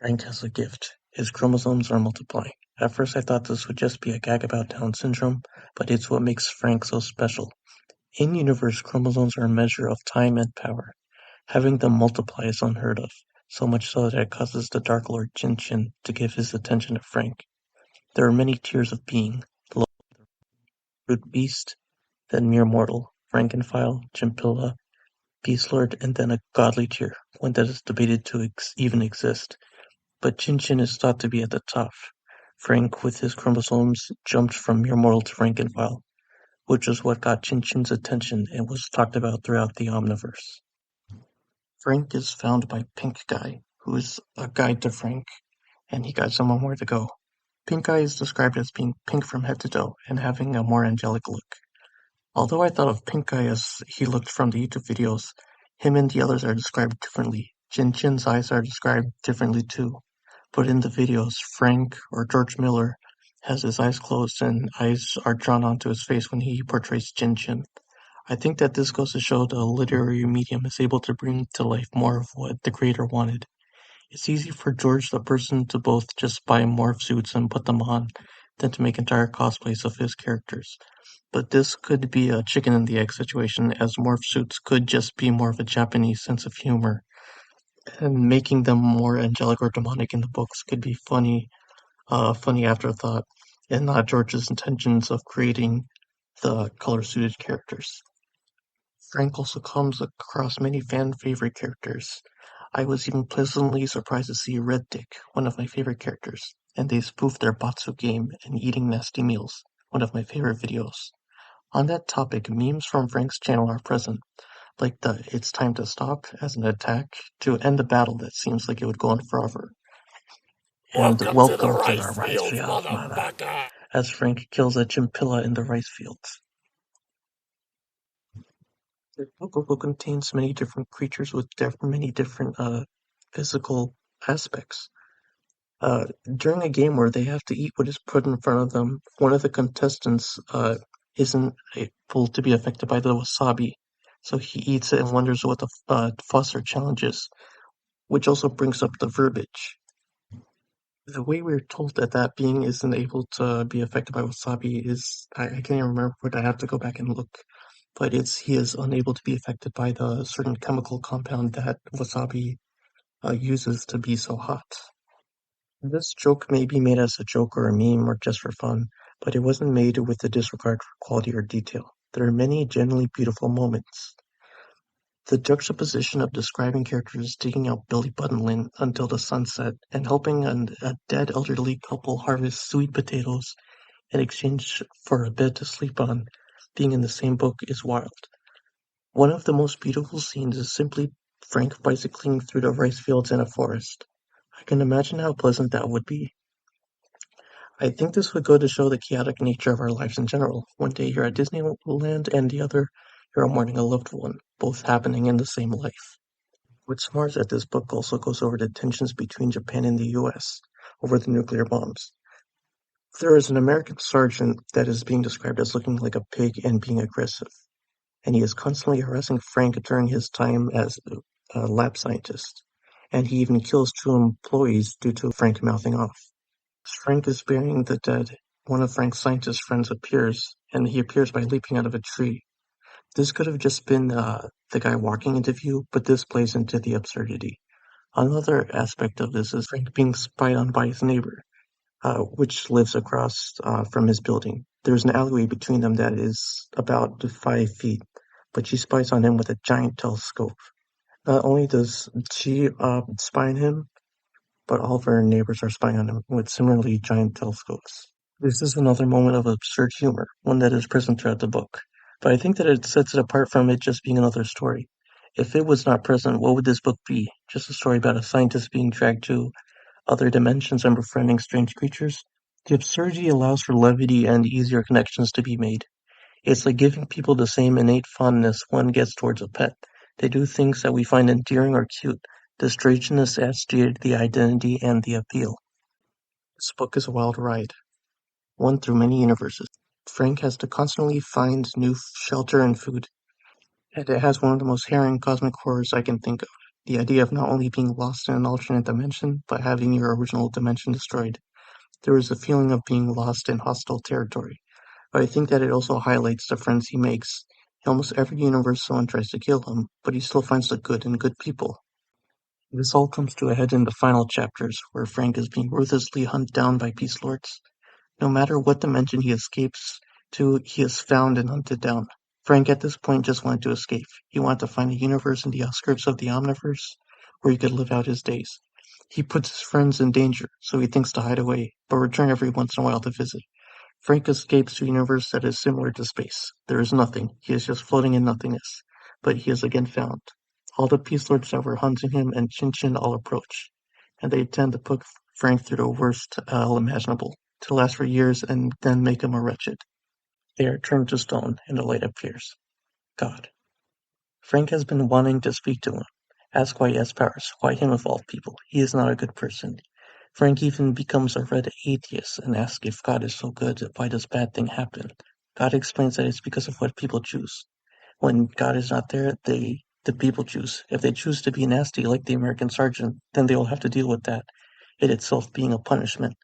Frank has a gift. His chromosomes are multiplying. At first I thought this would just be a gag about Down syndrome, but it's what makes Frank so special. In-universe, chromosomes are a measure of time and power. Having them multiply is unheard of, so much so that it causes the Dark Lord Jin to give his attention to Frank. There are many tiers of being: the low brute beast, then mere mortal, Frankenfile, Chimpilla, Beast Lord, and then a godly tier, one that is debated to even exist. But Chin is thought to be at the top. Frank, with his chromosomes, jumped from mere mortal to Frankenfile, which is what got Chin's attention and was talked about throughout the Omniverse. Frank is found by Pink Guy, who is a guide to Frank, and he guides him on where to go. Pink Guy is described as being pink from head to toe and having a more angelic look. Although I thought of Pink Guy as he looked from the YouTube videos, him and the others are described differently. Chin's eyes are described differently too. But in the videos, Frank, or George Miller, has his eyes closed and eyes are drawn onto his face when he portrays Chin. I think that this goes to show the literary medium is able to bring to life more of what the creator wanted. It's easy for George the person to both just buy morph suits and put them on, than to make entire cosplays of his characters. But this could be a chicken and the egg situation, as morph suits could just be more of a Japanese sense of humor, and making them more angelic or demonic in the books could be funny afterthought, and not George's intentions of creating the color-suited characters. Frank also comes across many fan-favorite characters. I was even pleasantly surprised to see Red Dick, one of my favorite characters, and they spoofed their Batsu game and eating nasty meals, one of my favorite videos. On that topic, memes from Frank's channel are present, like the "it's time to stop" as an attack to end a battle that seems like it would go on forever, and Welcome to the "welcome to the rice rice fields, field, mother," motherfucker! as Frank kills a chimpilla in the rice fields. The book also contains many different creatures with many different physical aspects. During a game where they have to eat what is put in front of them, one of the contestants isn't able to be affected by the wasabi, so he eats it and wonders what the fuss or challenge is, which also brings up the verbiage. The way we're told that that being isn't able to be affected by wasabi is, I can't even remember, but I have to go back and look. But he is unable to be affected by the certain chemical compound that wasabi uses to be so hot. This joke may be made as a joke or a meme or just for fun, but it wasn't made with a disregard for quality or detail. There are many genuinely beautiful moments. The juxtaposition of describing characters digging out Billy Buttonlin until the sunset and helping a dead elderly couple harvest sweet potatoes in exchange for a bed to sleep on being in the same book is wild. One of the most beautiful scenes is simply Frank bicycling through the rice fields in a forest. I can imagine how pleasant that would be. I think this would go to show the chaotic nature of our lives in general. One day you're at Disneyland and the other you're mourning a loved one, both happening in the same life. What's more is that this book also goes over the tensions between Japan and the US over the nuclear bombs. There is an American sergeant that is being described as looking like a pig and being aggressive, and he is constantly harassing Frank during his time as a lab scientist, and he even kills two employees due to Frank mouthing off. As Frank is burying the dead, one of Frank's scientist friends appears, and he appears by leaping out of a tree. This could have just been the guy walking into view, but this plays into the absurdity. Another aspect of this is Frank being spied on by his neighbor, which lives across from his building. There's an alleyway between them that is about 5 feet, but she spies on him with a giant telescope. Not only does she spy on him, but all of her neighbors are spying on him with similarly giant telescopes. This is another moment of absurd humor, one that is present throughout the book, but I think that it sets it apart from it just being another story. If it was not present, what would this book be? Just a story about a scientist being dragged to other dimensions and befriending strange creatures? The absurdity allows for levity and easier connections to be made. It's like giving people the same innate fondness one gets towards a pet. They do things that we find endearing or cute. The strangeness adds to the identity and the appeal. This book is a wild ride, one through many universes. Frank has to constantly find new shelter and food, and it has one of the most harrowing cosmic horrors I can think of. The idea of not only being lost in an alternate dimension, but having your original dimension destroyed. There is a feeling of being lost in hostile territory. But I think that it also highlights the friends he makes. In almost every universe someone tries to kill him, but he still finds the good in good people. This all comes to a head in the final chapters, where Frank is being ruthlessly hunted down by Peace Lords. No matter what dimension he escapes to, he is found and hunted down. Frank at this point just wanted to escape. He wanted to find a universe in the outskirts of the Omniverse where he could live out his days. He puts his friends in danger, so he thinks to hide away, but return every once in a while to visit. Frank escapes to a universe that is similar to space. There is nothing. He is just floating in nothingness. But he is again found. All the Peace Lords that were hunting him and Chin all approach, and they tend to put Frank through the worst hell imaginable, to last for years and then make him a wretched. They are turned to stone, and the light appears. God. Frank has been wanting to speak to him, ask why he has powers, why him of all people. He is not a good person. Frank even becomes a red atheist and asks if God is so good, why does bad thing happen? God explains that it's because of what people choose. When God is not there, the people choose. If they choose to be nasty like the American sergeant, then they will have to deal with that, it itself being a punishment.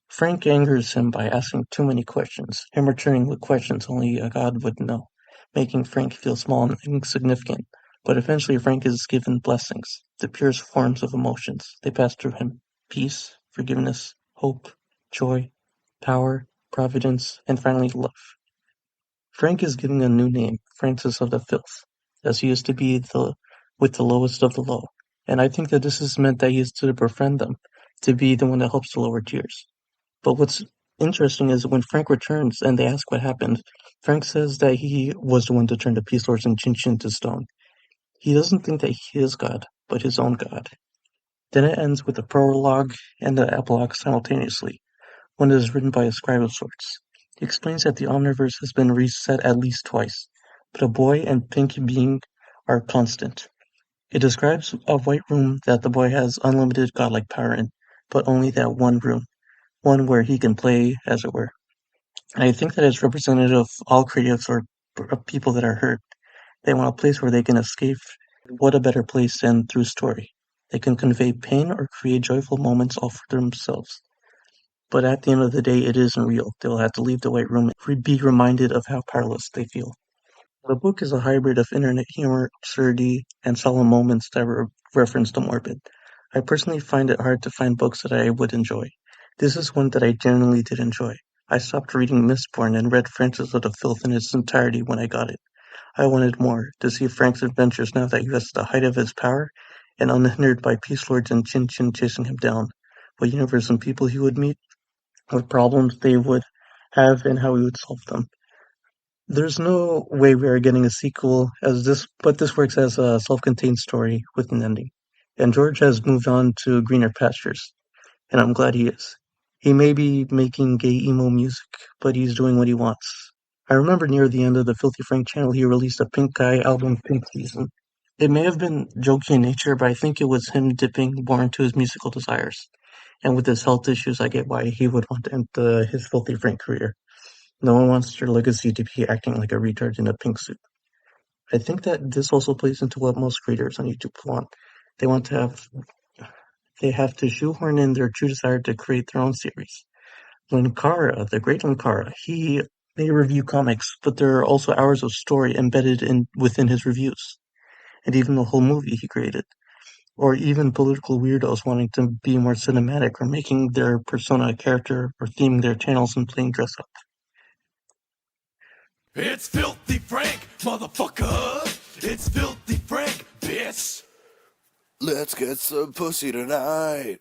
Frank angers him by asking too many questions, him returning with questions only a god would know, making Frank feel small and insignificant. But eventually Frank is given blessings, the purest forms of emotions. They pass through him: peace, forgiveness, hope, joy, power, providence, and finally love. Frank is given a new name, Francis of the Filth, as he is to be with the lowest of the low. And I think that this is meant that he is to befriend them, to be the one that helps to lower tiers. But what's interesting is when Frank returns and they ask what happened, Frank says that he was the one to turn the Peace Lords and Chin to stone. He doesn't think that he is God, but his own God. Then it ends with the prologue and the epilogue simultaneously. One is written by a scribe of sorts. He explains that the Omniverse has been reset at least twice, but a boy and pink being are constant. It describes a white room that the boy has unlimited godlike power in, but only that one room, one where he can play, as it were. I think that it's representative of all creatives or people that are hurt. They want a place where they can escape. What a better place than through story. They can convey pain or create joyful moments all for themselves. But at the end of the day, it isn't real. They'll have to leave the white room and be reminded of how powerless they feel. The book is a hybrid of internet humor, absurdity, and solemn moments that reference the morbid. I personally find it hard to find books that I would enjoy. This is one that I genuinely did enjoy. I stopped reading Mistborn and read Francis of the Filth in its entirety when I got it. I wanted more, to see Frank's adventures now that he was at the height of his power, and unhindered by Peace Lords and Chin chasing him down. What universe and people he would meet, what problems they would have, and how he would solve them. There's no way we are getting a sequel but this works as a self-contained story with an ending. And George has moved on to greener pastures, and I'm glad he is. He may be making gay emo music, but he's doing what he wants. I remember near the end of the Filthy Frank channel, he released a Pink Guy album, Pink Season. It may have been jokey in nature, but I think it was him dipping more into his musical desires. And with his health issues, I get why he would want to end his Filthy Frank career. No one wants their legacy to be acting like a retard in a pink suit. I think that this also plays into what most creators on YouTube want. They want to have they have to shoehorn in their true desire to create their own series. Linkara, the great Linkara, he may review comics, but there are also hours of story embedded in within his reviews, and even the whole movie he created. Or even political weirdos wanting to be more cinematic or making their persona a character or theming their channels and playing dress up. It's Filthy Frank, motherfucker! It's Filthy Frank, bitch! Let's get some pussy tonight!